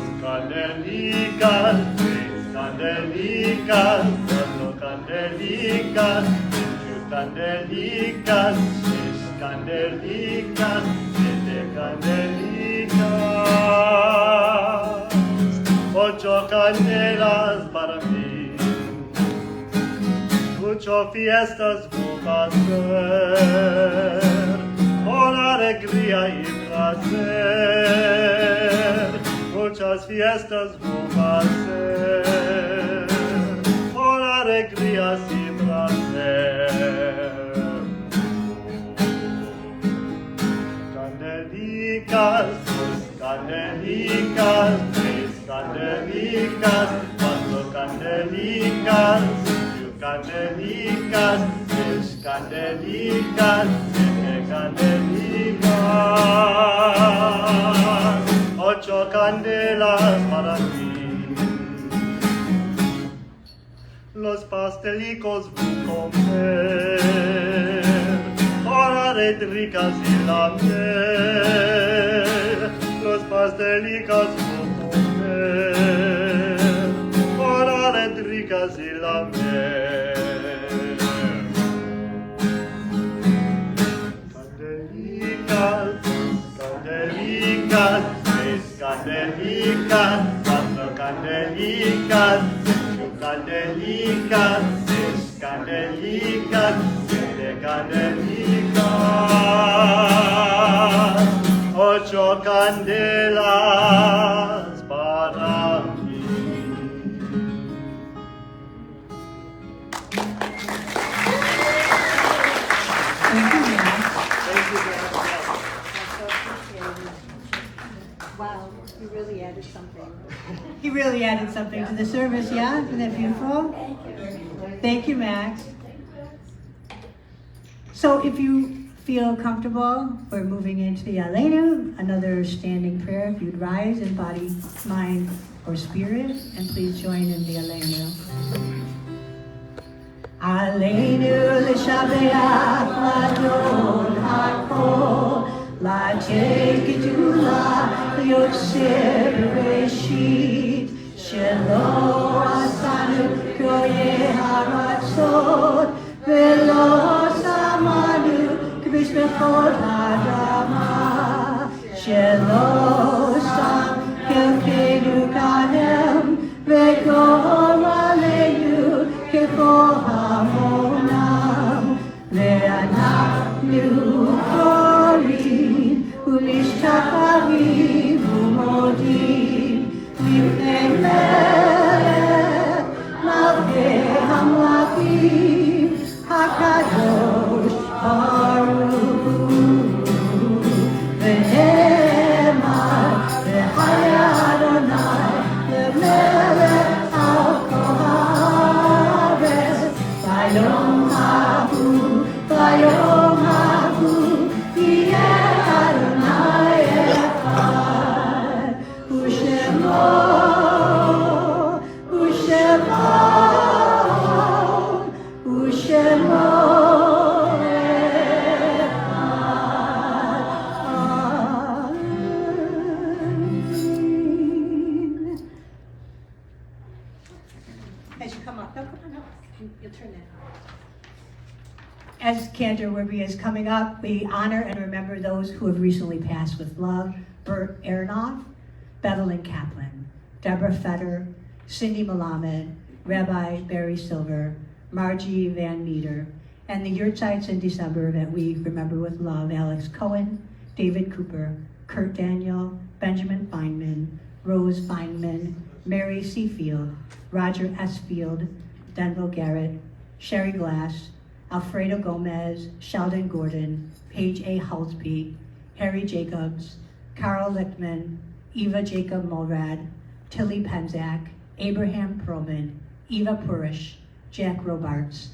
candelicas, tres candelicas, cuatro candelicas, cinco candelicas, seis candelicas, siete candelicas, ocho candelas para mí. Ocho fiestas voy a hacer, con alegría y placer. Muchas fiestas voy a hacer, con alegría y placer. Candelicas, dos candelicas, tres candelicas, cuatro candelicas, candelicas, seis candelicas, siete candelicas, ocho candelas para mí. Los pastelicos voy a comer, horas ricas y la miel. Los pastelicos voy a comer, horas ricas y la miel. Candelicas, candelicas, tres candelicas, cuatro candelicas, cinco candelicas, seis candelicas, siete candelicas, ocho candelas para mí. Wow, you really added something. He really added something to the service, yeah? Isn't that beautiful? Thank you, Max. So if you feel comfortable, we're moving into the Aleinu, another standing prayer. If you'd rise in body, mind, or spirit, and please join in the Aleinu. Aleinu l'shabeach l'Adon hakol, l'tegedula l'yotzer b'reshit, shelo asanu koyeh haratzot, velo samanu k'mizbechot ha'adama, shelo sam kelkenu kanem, v'kol aleinu k'kol hamonam, ve'anachnu korim u'mishtachavim u'modim lifnei melech malkei hamlakim hakadosh baruch Hu. Ve'emar v'chaya Adonai lemelech al kol haaretz vayom hahu vayom hahu yeh Adonai echad u'shemo u'shemo u'shemo As you come up, no, come on up. You'll turn that. As Cantor is coming up, we honor and remember those who have recently passed with love. Bert Aronoff, Bevelyn Kaplan, Deborah Fetter, Cindy Malamed, Rabbi Barry Silver, Margie Van Meter, and the Yurtzites in December that we remember with love: Alex Cohen, David Cooper, Kurt Daniel, Benjamin Feynman, Rose Feynman, Mary Seafield, Roger S. Field, Denville Garrett, Sherry Glass, Alfredo Gomez, Sheldon Gordon, Paige A. Halsby, Harry Jacobs, Carl Lichtman, Eva Jacob Mulrad, Tilly Penzak, Abraham Perlman, Eva Purish, Jack Robarts,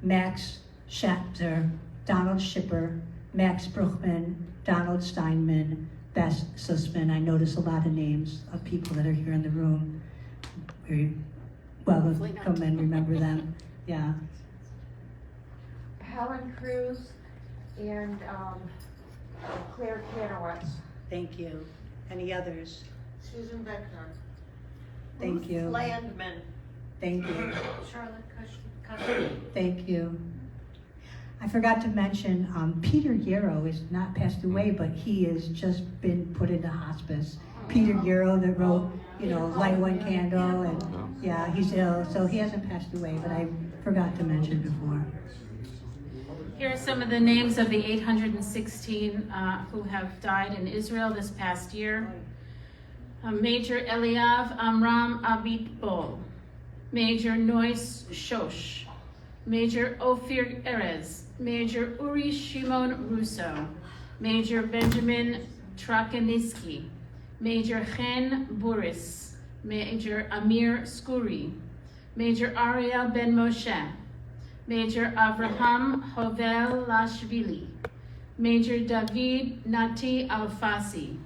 Max Schachter, Donald Schipper, Max Bruchman, Donald Steinman, Bess Sussman. I notice a lot of names of people that are here in the room. Very welcome and remember them. Yeah. Helen Cruz and Claire Kanowitz. Thank you. Any others? Susan Beckner. Thank you. Landman. Thank you. Charlotte Cushman. Thank you. I forgot to mention, Peter Yarrow is not passed away, but he has just been put into hospice. Peter Yarrow that wrote, Light One Candle, and yeah, he's ill, so he hasn't passed away, but I forgot to mention before. Here are some of the names of the 816 who have died in Israel this past year. Major Eliav Amram Abitbol, Major Nois Shosh, Major Ophir Erez, Major Uri Shimon Russo, Major Benjamin Trakaniski, Major Chen Buris, Major Amir Skuri, Major Ariel Ben Moshe, Major Avraham Hovel Lashvili, Major David Nati Alfasi,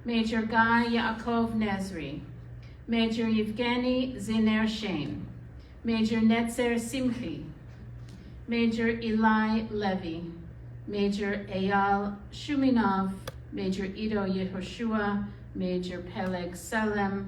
Major Guy Yaakov Nezri, Major Yevgeny Ziner Shein, Major Netzer Simchi, Major Eli Levy, Major Eyal Shuminov, Major Ido Yehoshua, Major Peleg Selem,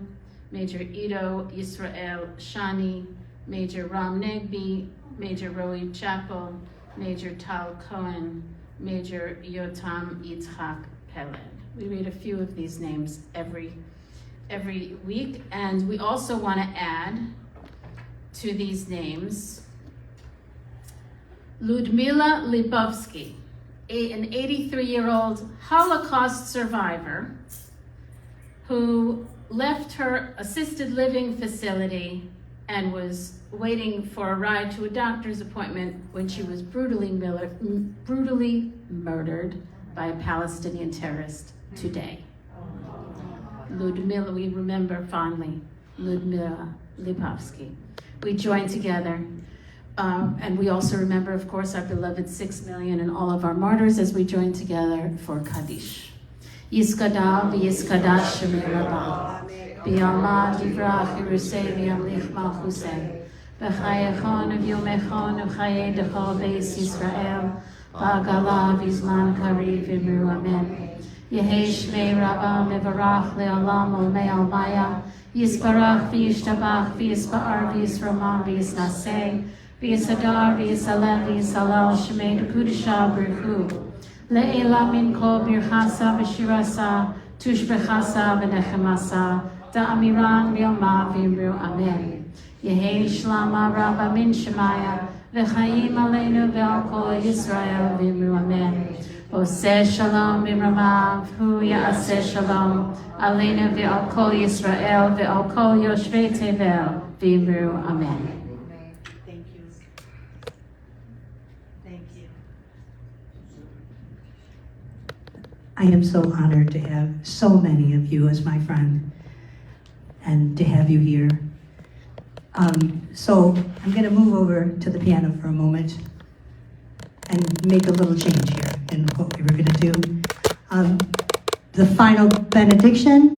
Major Ido Yisrael Shani, Major Ram Negbi, Major Roy Chapel, Major Tal Cohen, Major Yotam Yitzhak Peled. We read a few of these names every week, and we also want to add to these names Ludmila Libovsky, an 83-year-old Holocaust survivor who left her assisted living facility and was waiting for a ride to a doctor's appointment when she was brutally murdered by a Palestinian terrorist today. Ludmila, we remember fondly, Ludmila Lipovsky. We join together, and we also remember, of course, our beloved 6 million and all of our martyrs as we join together for Kaddish. Yiskadal v'yiskadash shemei rabah, b'yalma divrach yerusei v'yamlich malchusei, v'chayechon v'yomechon v'chayei decho beis Yisrael, v'agala v'zman kariv v'imru amen. Yehei shmei rabah mevarach le'olam olmei almaya, Yisparach v'yishtabach v'yispa'ar v'yisramah v'yisnaseh, v'yisadar v'yisalem v'yisalel shemei dekudisha b'richu. Le'ela min kol birchasa v'shirasa, tushbechasa v'nechemasa, da'amiran v'yoma v'imru amen. Yehei shlama rabba min shemaya, v'chayim aleinu v'al kol Yisrael v'imru amen. Oseh shalom b'mramav, hu ya'aseh shalom, aleinu v'al kol Yisrael v'al kol yoshvei tevel v'imru amen. Thank you. Thank you. I am so honored to have so many of you as my friend and to have you here. So I'm going to move over to the piano for a moment and make a little change here in what we were going to do. The final benediction,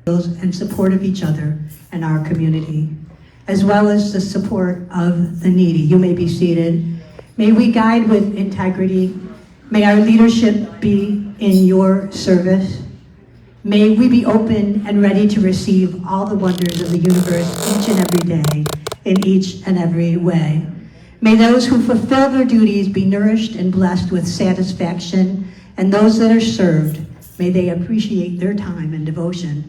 and support of each other and our community, as well as the support of the needy. You may be seated. May we guide with integrity. May our leadership be in your service. May we be open and ready to receive all the wonders of the universe each and every day, in each and every way. May those who fulfill their duties be nourished and blessed with satisfaction, and those that are served, may they appreciate their time and devotion.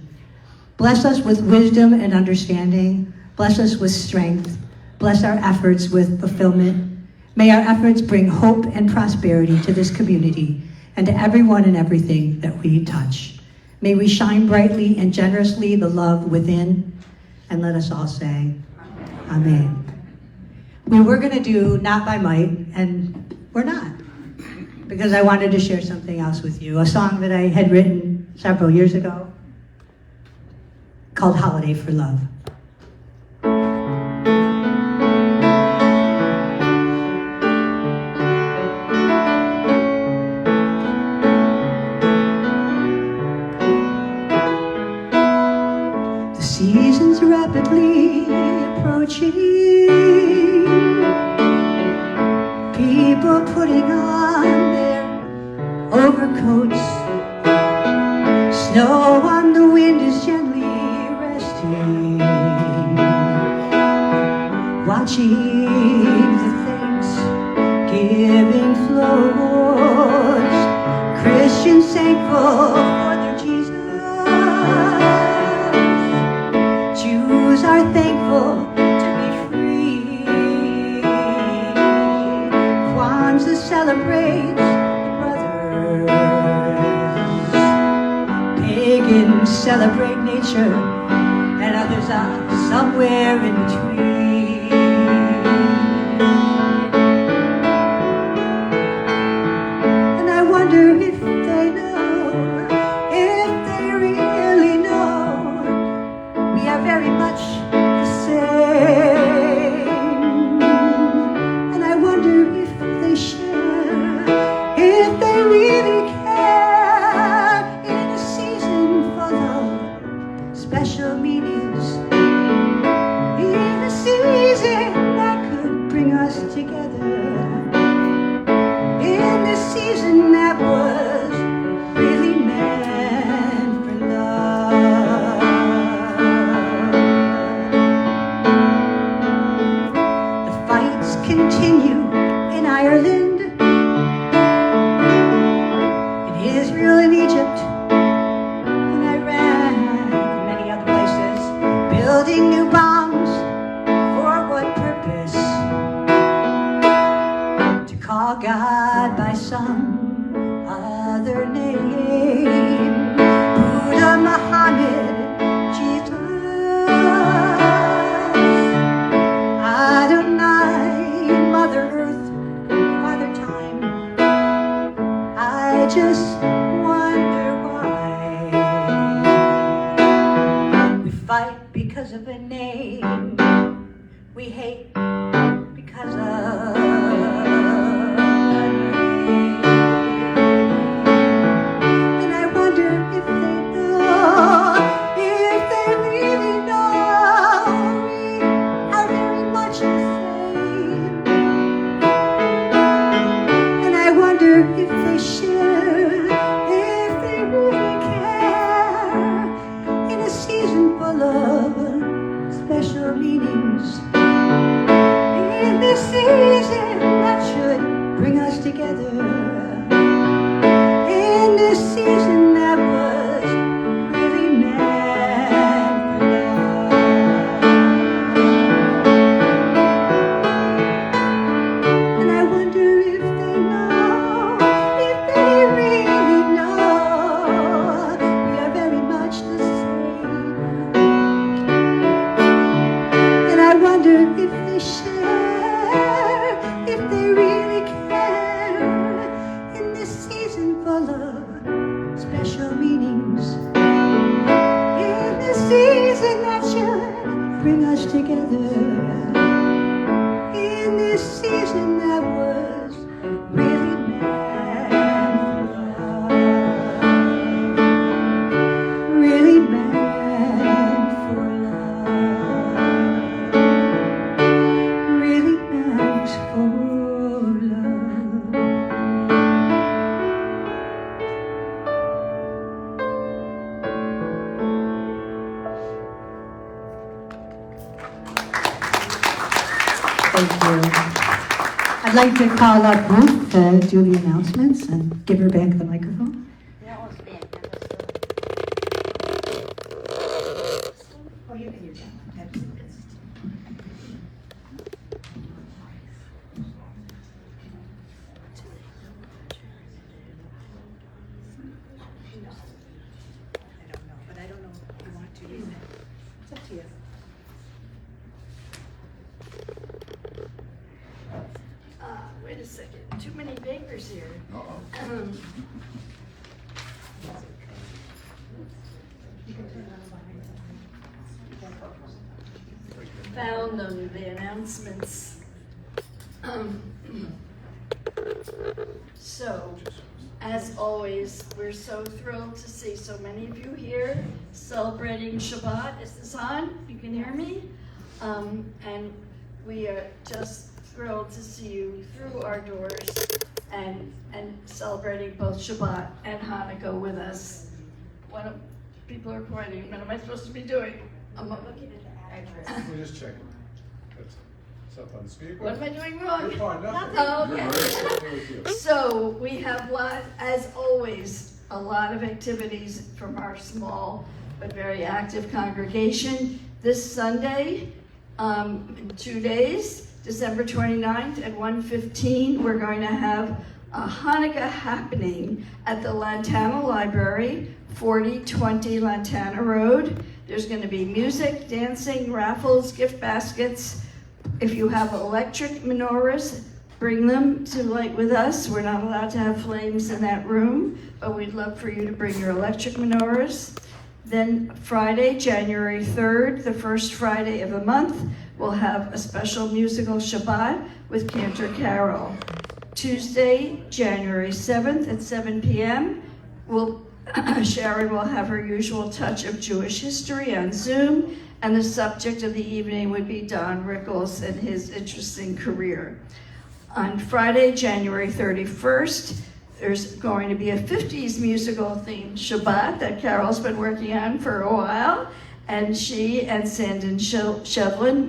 Bless us with wisdom and understanding. Bless us with strength. Bless our efforts with fulfillment. May our efforts bring hope and prosperity to this community and to everyone and everything that we touch. May we shine brightly and generously the love within, and let us all say, Amen. We were going to do Not by Might, and we're not, because I wanted to share something else with you, a song that I had written several years ago called Holiday for Love. The season's rapidly approaching, people putting on their overcoats, snow on the wind is gently resting. achieve the thanksgiving flows. Christians thankful for their Jesus. Jews are thankful to be free. Kwanzaa celebrates the brothers. Pagans celebrate nature, and others are somewhere in between. And I wonder if they know, if they really know, we are very much the same. And I wonder if they share, if they really care, in a season full of special meanings, in a season that could bring us together, in this season that was really meant for love. The fights continue in Ireland, in Israel and Egypt, in Iran, and many other places, building new bombs. For what purpose? To call God by some other name. Buddha, Muhammad, Jesus, Adonai, Mother Earth, Father Time. I just wonder why we fight because of a name. We hate because of a name. And I wonder if they know, if they really know, we are very much the same. And I wonder if they share, if they really care, in a season full of special meanings, in this season that should bring us together, in this season that was really meant for love. And I wonder if they know, if they really know, we are very much the same. And I wonder if they share, if they really care, in this season full of special meanings, in this season that should bring us together, in this season that was really meant for love, really meant for love, really meant for love. Thank you. I'd like to call up Ruth to do the announcements and give her back the microphone. That was bad. Oh, you can use that. I don't know, but I don't know if you want to use it. It's up to you. Wait a second, too many papers here. Found them, the announcements. So, as always, we're so thrilled to see so many of you here celebrating Shabbat. Is this on? You can hear me? And we are just thrilled to see you through our doors and celebrating both Shabbat and Hanukkah with us. When people are pointing, what am I supposed to be doing? I'm looking at the address. We're just checking. That's What's up on the speaker? What am I doing wrong? You're fine, nothing. Oh, You're okay. right. So we have, as always, a lot of activities from our small but very active congregation. This Sunday, in 2 days, December 29th at 1:15, we're going to have a Hanukkah happening at the Lantana Library, 4020 Lantana Road. There's going to be music, dancing, raffles, gift baskets. If you have electric menorahs, bring them to light with us. We're not allowed to have flames in that room, but we'd love for you to bring your electric menorahs. Then Friday, January 3rd, the first Friday of the month, we'll have a special musical Shabbat with Cantor Carol. Tuesday, January 7th at 7 p.m., Sharon will have her usual touch of Jewish history on Zoom, and the subject of the evening would be Don Rickles and his interesting career. On Friday, January 31st, there's going to be a 50s musical themed Shabbat that Carol's been working on for a while, and she and Sandin Shevlin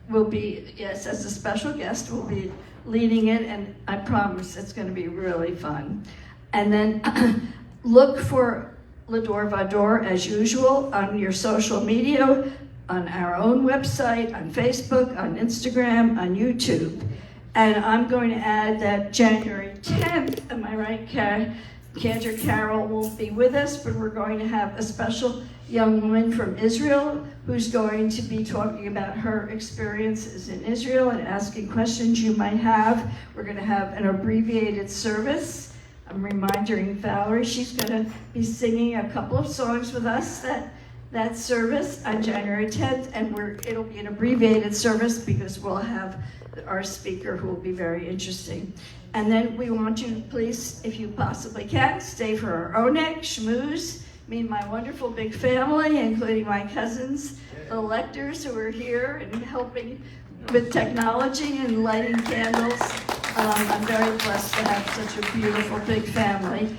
will be, yes, as a special guest, will be leading it, and I promise it's going to be really fun. And then look for L'Dor Va-Dor as usual on your social media, on our own website, on Facebook, on Instagram, on YouTube. And I'm going to add that January 10th, am I right, Cantor Carol won't be with us, but we're going to have a special young woman from Israel who's going to be talking about her experiences in Israel and asking questions you might have. We're going to have an abbreviated service. I'm reminding Valerie she's going to be singing a couple of songs with us that service on January 10th, and it'll be an abbreviated service because we'll have our speaker who will be very interesting. And then we want you to please, if you possibly can, stay for our Oneg, Schmooze, me and my wonderful big family, including my cousins, the lectors who are here and helping with technology and lighting candles. I'm very blessed to have such a beautiful big family.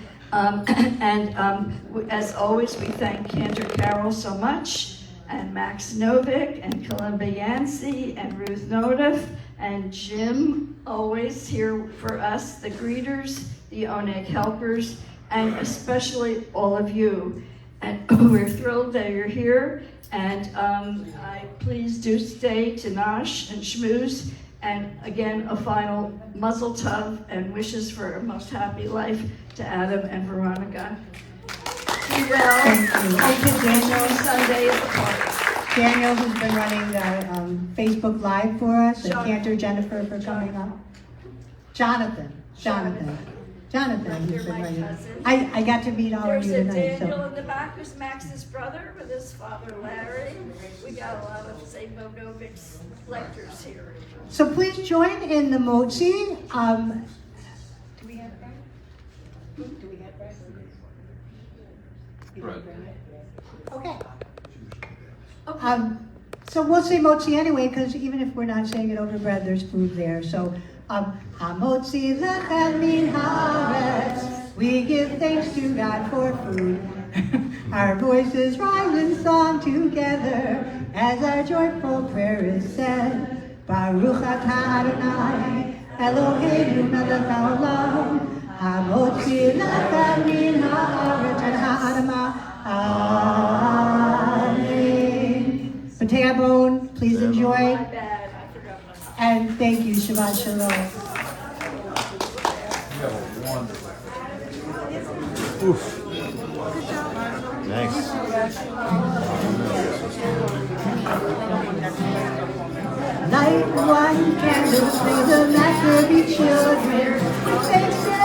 As always, we thank Cantor Carol so much, and Max Novik, and Kalimba Yancey, and Ruth Sabo, and Jim, always here for us, the greeters, the Oneg helpers, and especially all of you. And we're thrilled that you're here, and please do stay to Nosh and Schmooze. And again, a final mazel tov and wishes for a most happy life to Adam and Veronica. Be well. Thank you, Daniel. Sunday at the party. Daniel, who's been running the Facebook Live for us, and Cantor Jennifer for coming up. Jonathan, who's been running. I got to meet all of you tonight. There's a Daniel in the back who's Max's brother with his father Larry. We got a lot of Sabo Novik's lectors here. So please join in the motzi. Do we have bread? Do we have bread? Okay. So we'll say motzi anyway, because even if we're not saying it over bread, there's food there. So, hamotzi lechem min haaretz. We give thanks to God for food. Our voices rise in song together as our joyful prayer is said. Baruch atah Adonai, Eloheinu melech haolam, hamotzi lechem min haaretz and ha'adamah. Amen. Pateabon, please enjoy. And thank you, Shabbat Shalom. Oof. Nice. Light one candle, may the master be children. Faces